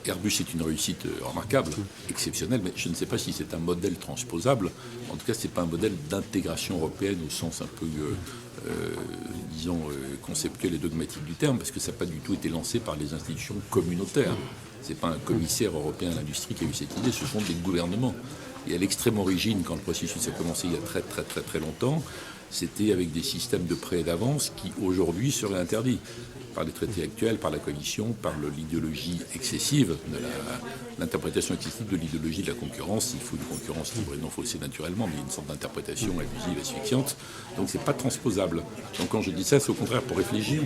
Airbus est une réussite remarquable, exceptionnelle, mais je ne sais pas si c'est un modèle transposable. En tout cas, ce n'est pas un modèle d'intégration européenne au sens un peu, disons, conceptuel et dogmatique du terme, parce que ça n'a pas du tout été lancé par les institutions communautaires. Ce n'est pas un commissaire européen à l'industrie qui a eu cette idée, ce sont des gouvernements. Et à l'extrême origine, quand le processus a commencé il y a très longtemps, c'était avec des systèmes de prêt et d'avance qui aujourd'hui seraient interdits par les traités actuels, par la Commission, par l'idéologie excessive, l'interprétation excessive de l'idéologie de la concurrence. Il faut une concurrence libre et non faussée naturellement, mais il y a une sorte d'interprétation abusive, asphyxiante. Donc c'est pas transposable. Donc quand je dis ça, c'est au contraire pour réfléchir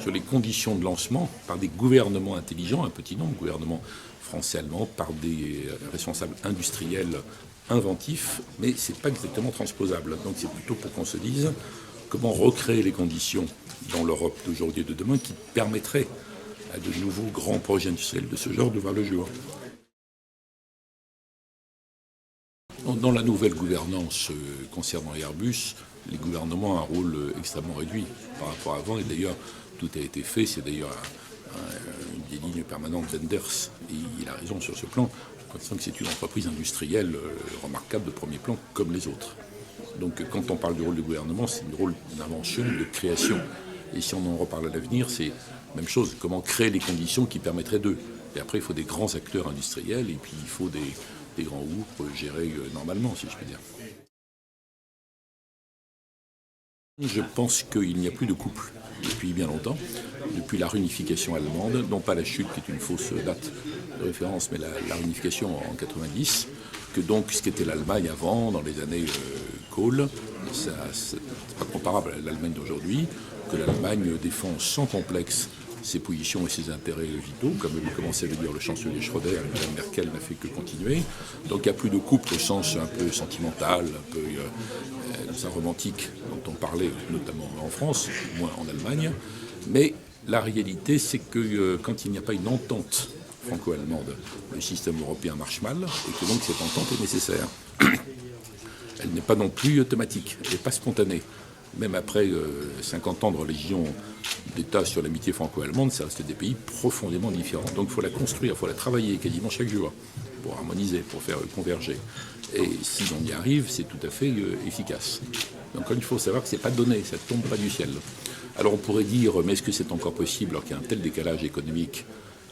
sur les conditions de lancement par des gouvernements intelligents, un petit nombre, gouvernements français, allemands, par des responsables industriels inventifs, mais c'est pas exactement transposable. Donc c'est plutôt pour qu'on se dise comment recréer les conditions dans l'Europe d'aujourd'hui et de demain qui permettraient à de nouveaux grands projets industriels de ce genre de voir le jour. Dans la nouvelle gouvernance concernant Airbus, les gouvernements ont un rôle extrêmement réduit par rapport à avant, et d'ailleurs tout a été fait, c'est d'ailleurs une des lignes permanentes d'Enders, et il a raison sur ce plan, considérant que c'est une entreprise industrielle remarquable de premier plan comme les autres. Donc quand on parle du rôle du gouvernement, c'est un rôle d'invention, de création. Et si on en reparle à l'avenir, c'est la même chose. Comment créer les conditions qui permettraient d'eux. Et après, il faut des grands acteurs industriels et puis il faut des grands groupes gérés normalement, si je puis dire. Je pense qu'il n'y a plus de couple depuis bien longtemps, depuis la réunification allemande, non pas la chute qui est une fausse date de référence, mais la réunification en 90, que donc ce qu'était l'Allemagne avant, dans les années Kohl, c'est pas comparable à l'Allemagne d'aujourd'hui, que l'Allemagne défend sans complexe ses positions et ses intérêts vitaux, comme commençait à le dire le chancelier Schröder, Mme Merkel n'a fait que continuer. Donc il n'y a plus de couple au sens un peu sentimental, un peu romantique dont on parlait notamment en France, moins en Allemagne. Mais la réalité, c'est que quand il n'y a pas une entente franco-allemande, le système européen marche mal et que donc cette entente est nécessaire. Elle n'est pas non plus automatique, elle n'est pas spontanée. Même après 50 ans de religion d'État sur l'amitié franco-allemande, ça reste des pays profondément différents. Donc il faut la construire, il faut la travailler quasiment chaque jour pour harmoniser, pour faire converger. Et si on y arrive, c'est tout à fait efficace. Donc il faut savoir que ce n'est pas donné, ça ne tombe pas du ciel. Alors on pourrait dire, mais est-ce que c'est encore possible alors qu'il y a un tel décalage économique?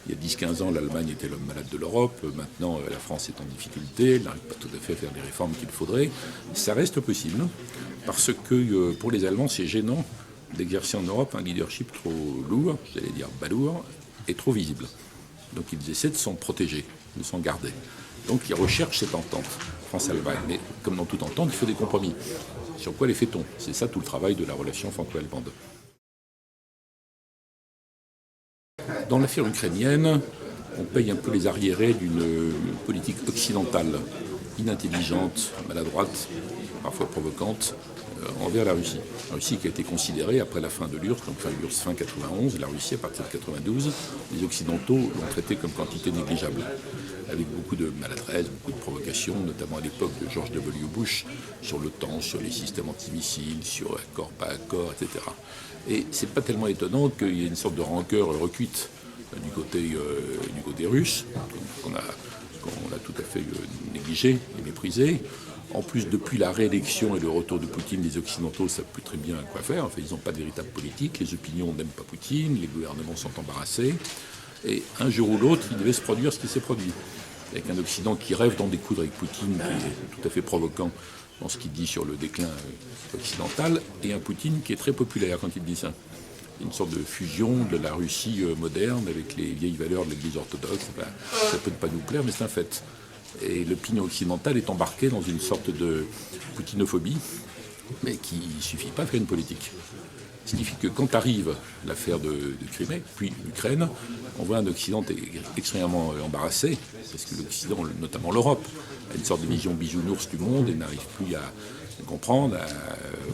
Il y a 10-15 ans, l'Allemagne était l'homme malade de l'Europe. Maintenant, la France est en difficulté. Elle n'arrive pas tout à fait à faire les réformes qu'il faudrait. Ça reste possible parce que pour les Allemands, c'est gênant d'exercer en Europe un leadership trop lourd, j'allais dire balourd, et trop visible. Donc ils essaient de s'en protéger, de s'en garder. Donc ils recherchent cette entente France-Allemagne. Mais comme dans toute entente, il faut des compromis. Sur quoi les fait-on? C'est ça tout le travail de la relation franco-allemande. Dans l'affaire ukrainienne, on paye un peu les arriérés d'une politique occidentale inintelligente, maladroite, parfois provocante, envers la Russie. La Russie qui a été considérée après la fin de l'URSS, donc l'URSS fin 91, la Russie à partir de 92, les Occidentaux l'ont traitée comme quantité négligeable, avec beaucoup de maladresse, beaucoup de provocations, notamment à l'époque de George W. Bush, sur l'OTAN, sur les systèmes antimissiles, sur accord, pas accord, etc. Et c'est pas tellement étonnant qu'il y ait une sorte de rancœur recuite du côté russe, qu'on a tout à fait négligé et méprisé. En plus, depuis la réélection et le retour de Poutine, les Occidentaux savent plus très bien quoi faire. Enfin, ils n'ont pas de véritable politique. Les opinions n'aiment pas Poutine. Les gouvernements sont embarrassés. Et un jour ou l'autre, il devait se produire ce qui s'est produit. Avec un Occident qui rêve d'en découdre avec Poutine, qui est tout à fait provoquant dans ce qu'il dit sur le déclin occidental, et un Poutine qui est très populaire quand il dit ça. Une sorte de fusion de la Russie moderne avec les vieilles valeurs de l'Église orthodoxe. Enfin, ça peut ne pas nous plaire, mais c'est un fait. Et l'opinion occidentale est embarquée dans une sorte de poutinophobie, mais qui ne suffit pas à faire une politique. Ce qui fait que quand arrive l'affaire de Crimée, puis l'Ukraine, on voit un Occident extrêmement embarrassé, parce que l'Occident, notamment l'Europe, a une sorte de vision bisounours du monde et n'arrive plus à comprendre, à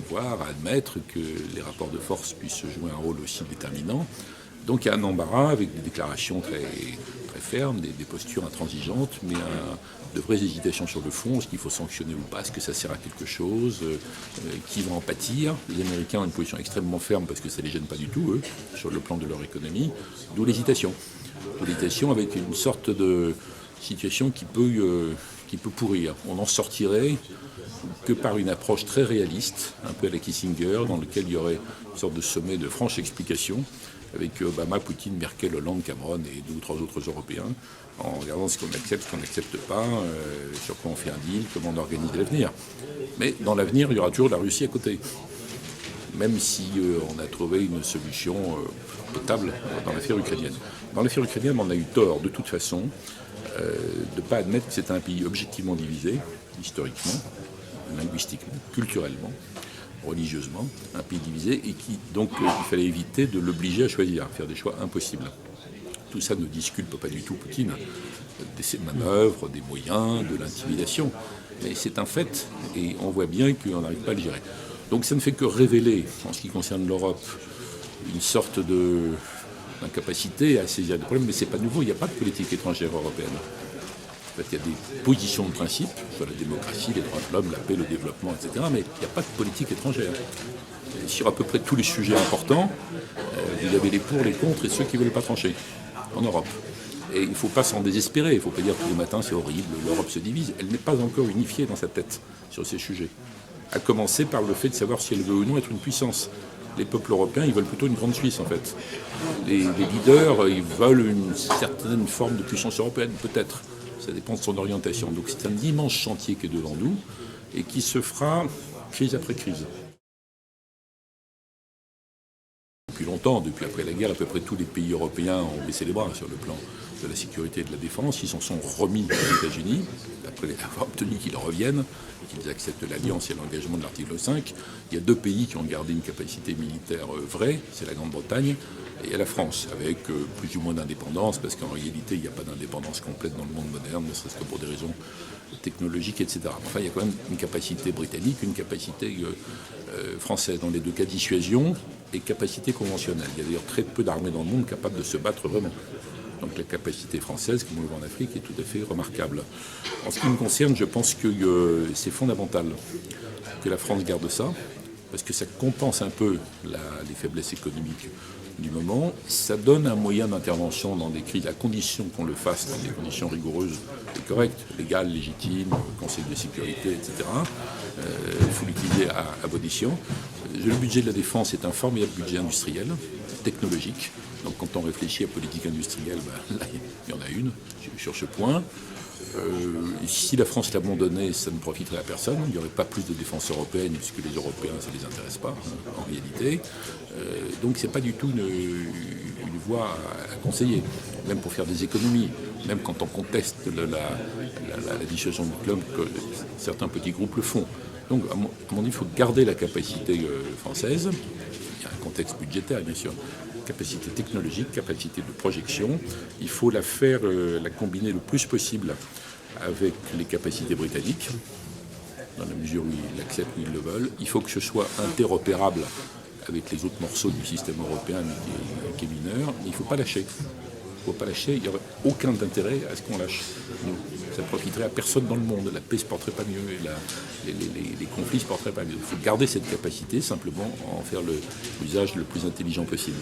voir, à admettre que les rapports de force puissent jouer un rôle aussi déterminant. Donc il y a un embarras avec des déclarations très fermes, des postures intransigeantes, mais de vraies hésitations sur le fond, est-ce qu'il faut sanctionner ou pas, est-ce que ça sert à quelque chose, qui va en pâtir. Les Américains ont une position extrêmement ferme parce que ça ne les gêne pas du tout, eux, sur le plan de leur économie, d'où l'hésitation. politisation avec une sorte de situation qui peut pourrir. On n'en sortirait que par une approche très réaliste, un peu à la Kissinger, dans lequel il y aurait une sorte de sommet de franche explication, avec Obama, Poutine, Merkel, Hollande, Cameron et 2 ou 3 autres Européens, en regardant ce qu'on accepte, ce qu'on n'accepte pas, sur quoi on fait un deal, comment on organise l'avenir. Mais dans l'avenir, il y aura toujours la Russie à côté, même si on a trouvé une solution potable dans l'affaire ukrainienne. Dans l'affaire ukrainienne, on a eu tort, de toute façon, de ne pas admettre que c'était un pays objectivement divisé, historiquement, linguistiquement, culturellement, religieusement, un pays divisé, et donc il fallait éviter de l'obliger à choisir, à faire des choix impossibles. Tout ça ne disculpe pas du tout Poutine, des manœuvres, des moyens, de l'intimidation. Mais c'est un fait, et on voit bien qu'on n'arrive pas à le gérer. Donc ça ne fait que révéler, en ce qui concerne l'Europe, une sorte d'incapacité à saisir des problèmes, mais ce n'est pas nouveau, il n'y a pas de politique étrangère européenne. En fait, il y a des positions de principe sur la démocratie, les droits de l'homme, la paix, le développement, etc. Mais il n'y a pas de politique étrangère. Et sur à peu près tous les sujets importants, vous avez les pour, les contre et ceux qui ne veulent pas trancher en Europe. Et il ne faut pas s'en désespérer, il ne faut pas dire tous les matins c'est horrible, l'Europe se divise. Elle n'est pas encore unifiée dans sa tête sur ces sujets. À commencer par le fait de savoir si elle veut ou non être une puissance. Les peuples européens, ils veulent plutôt une grande Suisse, en fait. Les leaders, ils veulent une certaine forme de puissance européenne, peut-être. Ça dépend de son orientation. Donc c'est un immense chantier qui est devant nous et qui se fera crise après crise. Depuis longtemps, depuis après la guerre, à peu près tous les pays européens ont baissé les bras sur le plan de la sécurité et de la défense. Ils s'en sont remis aux États-Unis, après avoir obtenu qu'ils reviennent, qu'ils acceptent l'alliance et l'engagement de l'article 5. Il y a 2 pays qui ont gardé une capacité militaire vraie, c'est la Grande-Bretagne et la France, avec plus ou moins d'indépendance, parce qu'en réalité, il n'y a pas d'indépendance complète dans le monde moderne, ne serait-ce que pour des raisons technologiques, etc. Enfin, il y a quand même une capacité britannique, une capacité française, dans les 2 cas, dissuasion et capacité conventionnelle. Il y a d'ailleurs très peu d'armées dans le monde capables de se battre vraiment. Donc la capacité française, comme on le voit en Afrique, est tout à fait remarquable. En ce qui me concerne, je pense que c'est fondamental que la France garde ça, parce que ça compense un peu les faiblesses économiques du moment. Ça donne un moyen d'intervention dans des crises, à condition qu'on le fasse dans des conditions rigoureuses et correctes, légales, légitimes, Conseil de sécurité, etc. Il faut l'utiliser à bon escient. Le budget de la défense est un formidable budget industriel, technologique. Donc quand on réfléchit à politique industrielle, là, il y en a une sur ce point. Si la France l'abandonnait, ça ne profiterait à personne. Il n'y aurait pas plus de défense européenne, puisque les Européens, ça ne les intéresse pas, en réalité. Donc ce n'est pas du tout une voie à conseiller, même pour faire des économies, même quand on conteste la dissuasion nucléaire, que certains petits groupes le font. Donc à mon avis, il faut garder la capacité française. Il y a un contexte budgétaire, bien sûr. Capacité technologique, capacité de projection. Il faut la combiner le plus possible avec les capacités britanniques, dans la mesure où ils l'acceptent, où ils le veulent. Il faut que ce soit interopérable avec les autres morceaux du système européen qui est mineur. Mais il ne faut pas lâcher. Il ne faut pas lâcher. Il n'y aurait aucun intérêt à ce qu'on lâche. Ça ne profiterait à personne dans le monde. La paix ne se porterait pas mieux et les conflits ne se porteraient pas mieux. Il faut garder cette capacité, simplement en faire l'usage le plus intelligent possible.